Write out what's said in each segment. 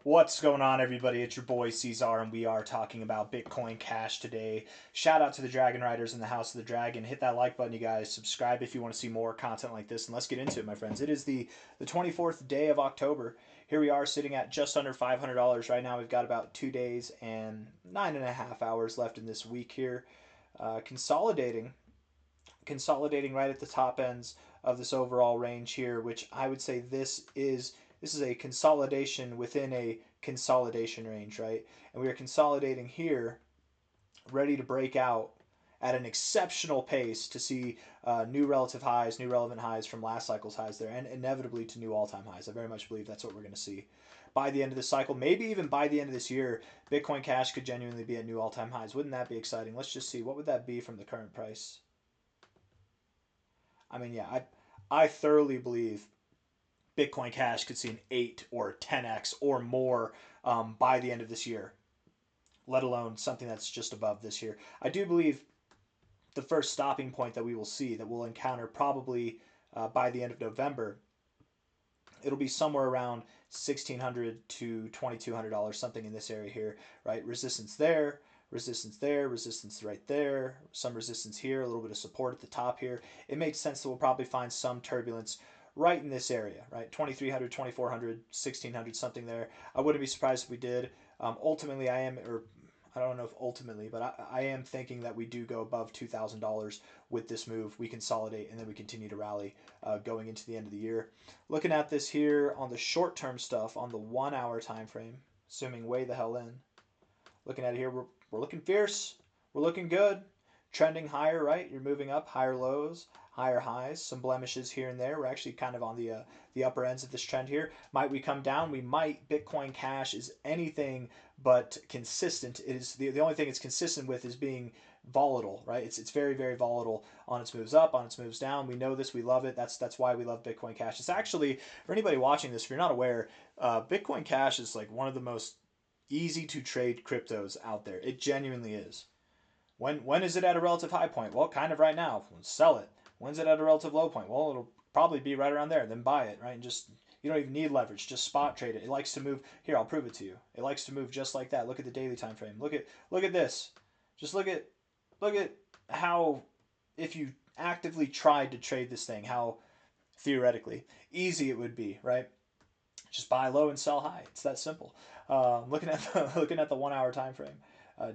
What's going on, everybody? It's your boy C-Zar, and we are talking about Bitcoin Cash today. Shout out to the Dragon Riders in the House of the Dragon. Hit that like button, you guys. Subscribe if you want to see more content like this, and let's get into it, my friends. It is the 24th day of October. Here we are sitting at just under $500 right now. We've got about 2 days and 9.5 hours left in this week here. Consolidating right at the top ends of this overall range here, which I would say this is a consolidation within a consolidation range, right? And we are consolidating here, ready to break out at an exceptional pace to see new relative highs, new relevant highs from last cycle's highs there, and inevitably to new all-time highs. I very much believe that's what we're going to see by the end of this cycle. Maybe even by the end of this year, Bitcoin Cash could genuinely be at new all-time highs. Wouldn't that be exciting? Let's just see. What would that be from the current price? I mean, yeah, I thoroughly believe Bitcoin Cash could see an 8 or 10x or more by the end of this year, let alone something that's just above this year. I do believe the first stopping point that we will see, that we'll encounter probably by the end of November, it'll be somewhere around $1,600 to $2,200, something in this area here, right? Resistance there, resistance right there, some resistance here, a little bit of support at the top here. It makes sense that we'll probably find some turbulence right in this area, right? 2,300, 2,400, 1,600, something there. I wouldn't be surprised if we did. Ultimately, I don't know if ultimately, but I am thinking that we do go above $2,000 with this move. We consolidate and then we continue to rally going into the end of the year. Looking at this here on the short-term stuff, on the 1 hour time frame, zooming way the hell in. Looking at it here, we're looking fierce. We're looking good. Trending higher, right? You're moving up, higher lows, higher highs, some blemishes here and there. We're actually kind of on the upper ends of this trend here. Might we come down? We might. Bitcoin Cash is anything but consistent. It is the only thing it's consistent with is being volatile, right? It's very, very volatile on its moves up, on its moves down. We know this. We love it. That's why we love Bitcoin Cash. It's actually, for anybody watching this, if you're not aware, Bitcoin Cash is like one of the most easy to trade cryptos out there. It genuinely is. When is it at a relative high point? Well, kind of right now. Sell it. When's it at a relative low point? Well, it'll probably be right around there. Then buy it, right? And just, you don't even need leverage. Just spot trade it. It likes to move. Here, I'll prove it to you. It likes to move just like that. Look at the daily time frame. Look at this. Just look at how, if you actively tried to trade this thing, how theoretically easy it would be, right? Just buy low and sell high. It's that simple. Looking at the 1 hour time frame.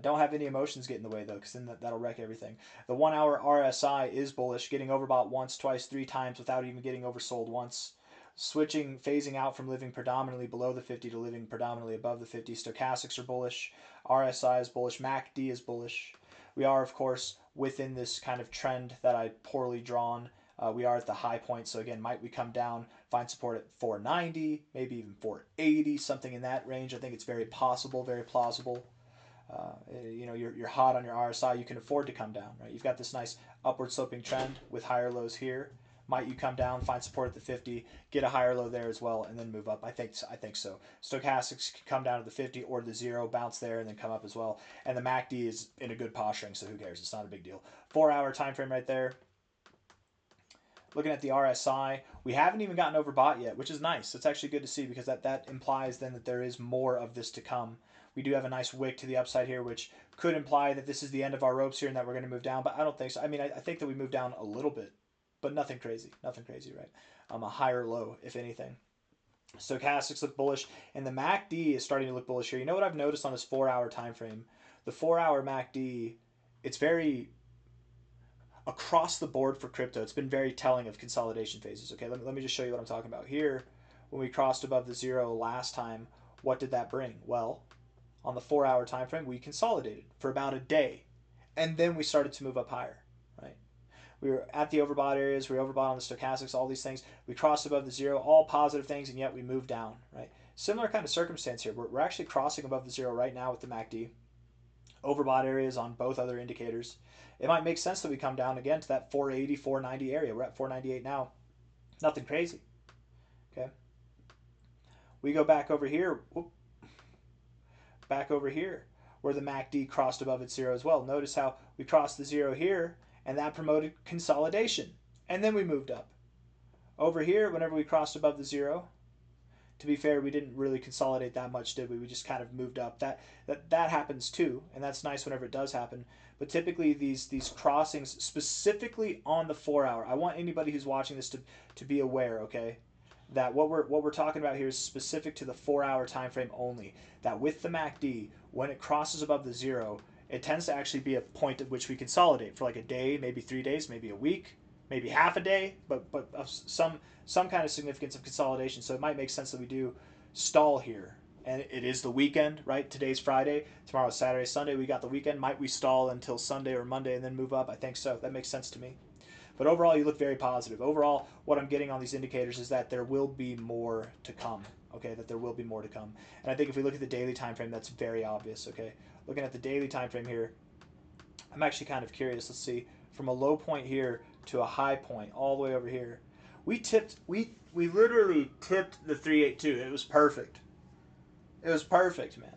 Don't have any emotions get in the way though, because then that'll wreck everything. The 1 hour RSI is bullish, getting overbought once, twice, 3 times without even getting oversold once. Phasing out from living predominantly below the 50 to living predominantly above the 50. Stochastics are bullish. RSI is bullish. MACD is bullish. We are, of course, within this kind of trend that I poorly drawn. We are at the high point, so again, might we come down, find support at 490, maybe even 480, something in that range. I think it's very possible, very plausible. You're hot on your RSI, you can afford to come down, right? You've got this nice upward sloping trend with higher lows here. Might you come down, find support at the 50, get a higher low there as well, and then move up? I think so. Stochastics can come down to the 50 or the 0, bounce there, and then come up as well. And the MACD is in a good posturing, so who cares? It's not a big deal. 4 hour time frame right there. Looking at the RSI, we haven't even gotten overbought yet, which is nice. It's actually good to see because that implies then that there is more of this to come. We do have a nice wick to the upside here, which could imply that this is the end of our ropes here and that we're going to move down, but I don't think so. I mean, I think that we move down a little bit, but nothing crazy, right? A higher low, if anything. Stochastics look bullish, and the MACD is starting to look bullish here. You know what I've noticed on this 4 hour time frame? The 4 hour MACD, it's very across the board for crypto. It's been very telling of consolidation phases. Okay, let me just show you what I'm talking about here. When we crossed above the 0 last time, what did that bring? Well, on the 4 hour time frame, we consolidated for about a day, and then we started to move up higher, right? We were at the overbought areas, we were overbought on the stochastics, all these things. We crossed above the 0, all positive things, and yet we moved down, right? Similar kind of circumstance here. We're actually crossing above the 0 right now with the MACD. Overbought areas on both other indicators. It might make sense that we come down again to that 480, 490 area. We're at 498 now. Nothing crazy. Okay. We go back over here. Back over here where the MACD crossed above its 0 as well. Notice how we crossed the 0 here and that promoted consolidation. And then we moved up. Over here, whenever we crossed above the 0, To be fair, we didn't really consolidate that much, did we? We just kind of moved up. That happens too, and that's nice whenever it does happen. But typically these crossings, specifically on the 4 hour, I want anybody who's watching this to be aware, okay? That what we're talking about here is specific to the 4 hour time frame only. That with the MACD, when it crosses above the zero, it tends to actually be a point at which we consolidate for like a day, maybe 3 days, maybe a week, maybe half a day, but of some kind of significance of consolidation. So it might make sense that we do stall here. And it is the weekend, right? Today's Friday, tomorrow's Saturday, Sunday. We got the weekend. Might we stall until Sunday or Monday and then move up? I think so. That makes sense to me. But overall, you look very positive. Overall, what I'm getting on these indicators is that there will be more to come. Okay, that there will be more to come. And I think if we look at the daily time frame, that's very obvious. Okay, looking at the daily time frame here, I'm actually kind of curious. Let's see, from a low point here to a high point, all the way over here, we literally tipped the 382. It was perfect. It was perfect, man.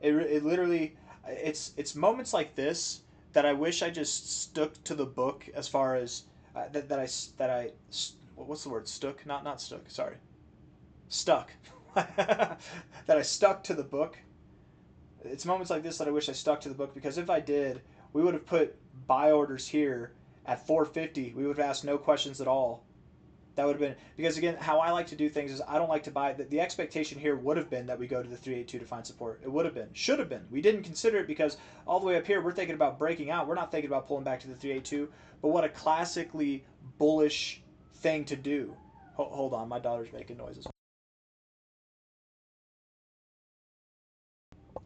It literally, it's moments like this that I wish I just stuck to the book as far as what's the word, stuck, not stuck, sorry, stuck. That I stuck to the book. It's moments like this that I wish I stuck to the book, because if I did, we would have put buy orders here at 450. We would have asked no questions at all. That would have been, because again, how I like to do things is I don't like to buy. The expectation here would have been that we go to the 382 to find support. It would have been, should have been. We didn't consider it because all the way up here, we're thinking about breaking out. We're not thinking about pulling back to the 382. But what a classically bullish thing to do. Hold on, my daughter's making noises.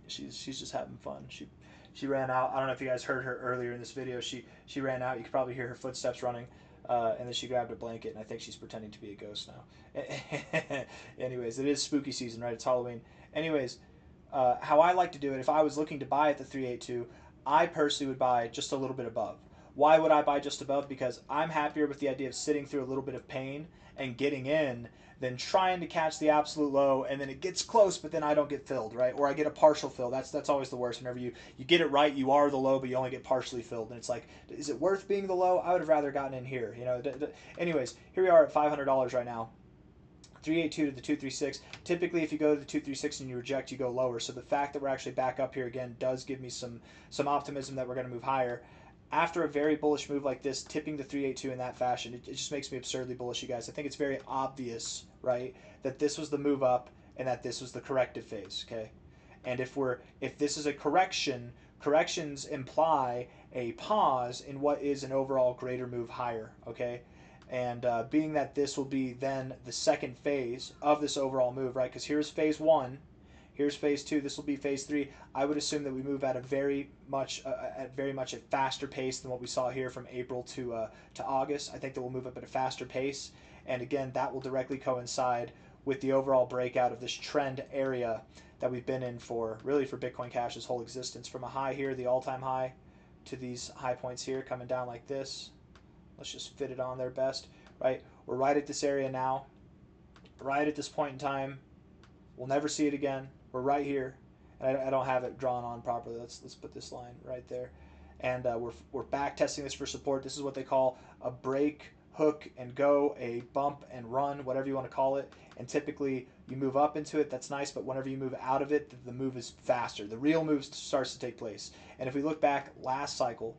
She's just having fun. She ran out. I don't know if you guys heard her earlier in this video. She ran out. You could probably hear her footsteps running. And then she grabbed a blanket, and I think she's pretending to be a ghost now. Anyways, it is spooky season, right? It's Halloween. Anyways, how I like to do it, if I was looking to buy at the 382, I personally would buy just a little bit above. Why would I buy just above? Because I'm happier with the idea of sitting through a little bit of pain and getting in than trying to catch the absolute low, and then it gets close, but then I don't get filled, right? Or I get a partial fill. That's always the worst. Whenever you get it right, you are the low, but you only get partially filled, and it's like, is it worth being the low? I would have rather gotten in here, you know. Anyways, here we are at $500 right now. 382 to the 236. Typically, if you go to the 236 and you reject, you go lower. So the fact that we're actually back up here again does give me some optimism that we're going to move higher. After a very bullish move like this, tipping the 382 in that fashion, it just makes me absurdly bullish, you guys. I think it's very obvious, right, that this was the move up and that this was the corrective phase, okay? And if this is a correction, corrections imply a pause in what is an overall greater move higher, okay? And being that this will be then the second phase of this overall move, right? Because here's phase one. Here's phase two. This will be phase three. I would assume that we move at a very much a faster pace than what we saw here from April to August. I think that we'll move up at a faster pace, and again, that will directly coincide with the overall breakout of this trend area that we've been in for Bitcoin Cash's whole existence. From a high here, the all-time high, to these high points here coming down like this. Let's just fit it on there best, right? We're right at this area now, right at this point in time. We'll never see it again. We're right here, and I don't have it drawn on properly. Let's put this line right there, and we're back testing this for support. This is what they call a break, hook, and go, a bump and run, whatever you want to call it. And typically you move up into it, that's nice, but whenever you move out of it, the move is faster. The real move starts to take place. And if we look back last cycle,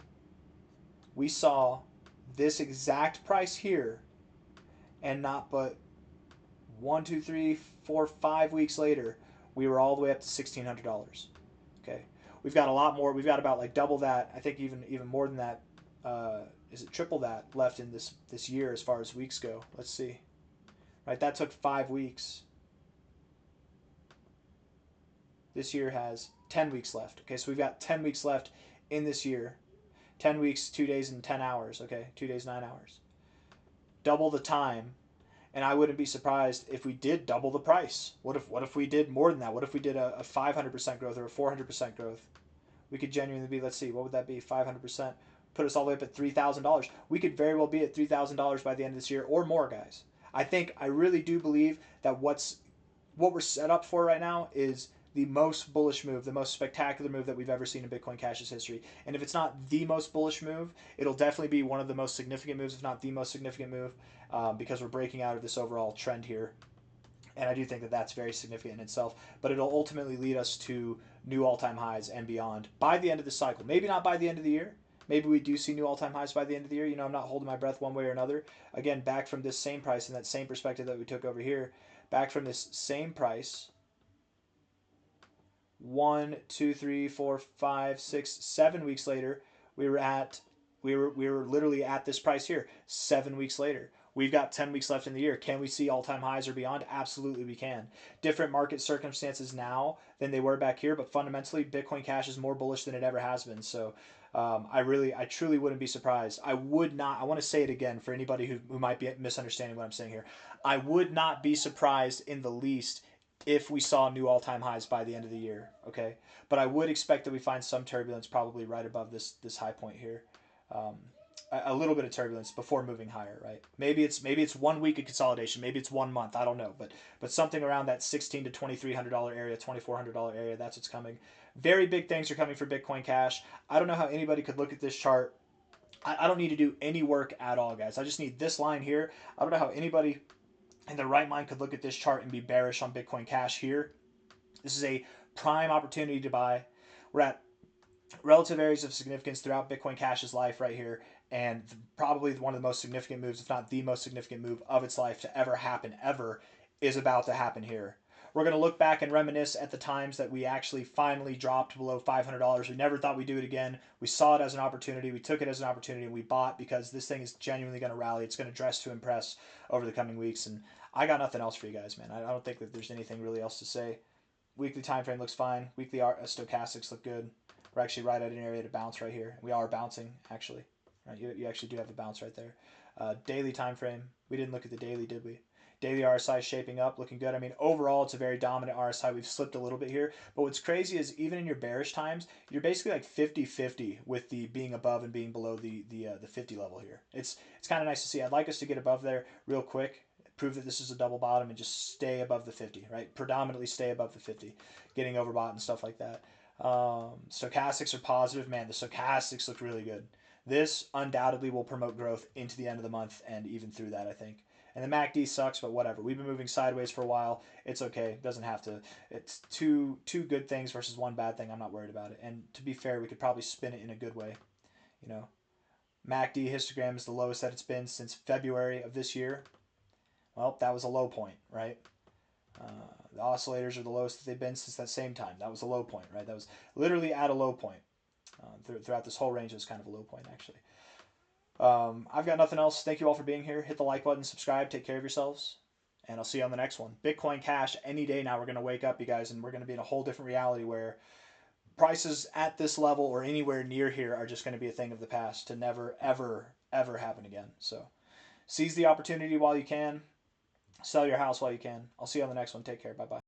we saw this exact price here, and not but 1, 2, 3, 4, 5 weeks later, we were all the way up to $1,600. Okay, we've got a lot more. We've got about like double that. I think even more than that. Is it triple that left in this year as far as weeks go? Let's see. Right, that took 5 weeks. This year has 10 weeks left. Okay, so we've got 10 weeks left in this year. 10 weeks, 2 days, and 10 hours. Okay, 2 days, 9 hours. Double the time. And I wouldn't be surprised if we did double the price. What if we did more than that? What if we did a 500% growth or a 400% growth? We could genuinely be, let's see, what would that be? 500%. Put us all the way up at $3,000. We could very well be at $3,000 by the end of this year or more, guys. I really do believe that what we're set up for right now is the most bullish move, the most spectacular move that we've ever seen in Bitcoin Cash's history. And if it's not the most bullish move, it'll definitely be one of the most significant moves, if not the most significant move, because we're breaking out of this overall trend here. And I do think that that's very significant in itself, but it'll ultimately lead us to new all-time highs and beyond by the end of the cycle. Maybe not by the end of the year. Maybe we do see new all-time highs by the end of the year. I'm not holding my breath one way or another. Again, back from this same price and that same perspective that we took over here, back from this same price, 1, 2, 3, 4, 5, 6, 7 weeks later, we were literally at this price here. 7 weeks later, we've got 10 weeks left in the year. Can we see all-time highs or beyond? Absolutely, we can. Different market circumstances now than they were back here, but fundamentally, Bitcoin Cash is more bullish than it ever has been. So I truly wouldn't be surprised. I would not. I want to say it again for anybody who might be misunderstanding what I'm saying here. I would not be surprised in the least if we saw new all-time highs by the end of the year. Okay, but I would expect that we find some turbulence probably right above this high point here. Um, a little bit of turbulence before moving higher, right? Maybe it's 1 week of consolidation, maybe it's 1 month, I don't know, but something around that $1,600 to $2,300 area, $2,400 area, that's what's coming. Very big things are coming for Bitcoin Cash. I don't know how anybody could look at this chart. I don't need to do any work at all, guys. I just need this line here. I don't know how anybody in their right mind could look at this chart and be bearish on Bitcoin Cash here. This is a prime opportunity to buy. We're at relative areas of significance throughout Bitcoin Cash's life right here, and probably one of the most significant moves, if not the most significant move of its life to ever happen, ever, is about to happen here. We're going to look back and reminisce at the times that we actually finally dropped below $500. We never thought we'd do it again. We saw it as an opportunity. We took it as an opportunity, and we bought because this thing is genuinely going to rally. It's going to dress to impress over the coming weeks, and I got nothing else for you guys, man. I don't think that there's anything really else to say. Weekly time frame looks fine. Weekly stochastics look good. We're actually right at an area to bounce right here. We are bouncing, actually. Right, you actually do have a bounce right there. Daily time frame. We didn't look at the daily, did we? Daily RSI is shaping up, looking good. I mean, overall, it's a very dominant RSI. We've slipped a little bit here. But what's crazy is even in your bearish times, you're basically like 50-50 with the being above and being below the 50 level here. It's kind of nice to see. I'd like us to get above there real quick, prove that this is a double bottom, and just stay above the 50, right? Predominantly stay above the 50, getting overbought and stuff like that. Stochastics are positive. Man, the stochastics look really good. This undoubtedly will promote growth into the end of the month and even through that, I think. And the MACD sucks, but whatever. We've been moving sideways for a while. It's okay. It doesn't have to. It's two good things versus one bad thing. I'm not worried about it. And to be fair, we could probably spin it in a good way. MACD histogram is the lowest that it's been since February of this year. Well, that was a low point, right? The oscillators are the lowest that they've been since that same time. That was a low point, right? That was literally at a low point. Throughout this whole range, it was kind of a low point, actually. I've got nothing else. Thank you all for being here. Hit the like button, subscribe, take care of yourselves, and I'll see you on the next one. Bitcoin Cash, any day now, we're going to wake up, you guys, and we're going to be in a whole different reality where prices at this level or anywhere near here are just going to be a thing of the past to never, ever, ever happen again. So seize the opportunity while you can. Sell your house while you can. I'll see you on the next one. Take care. Bye-bye.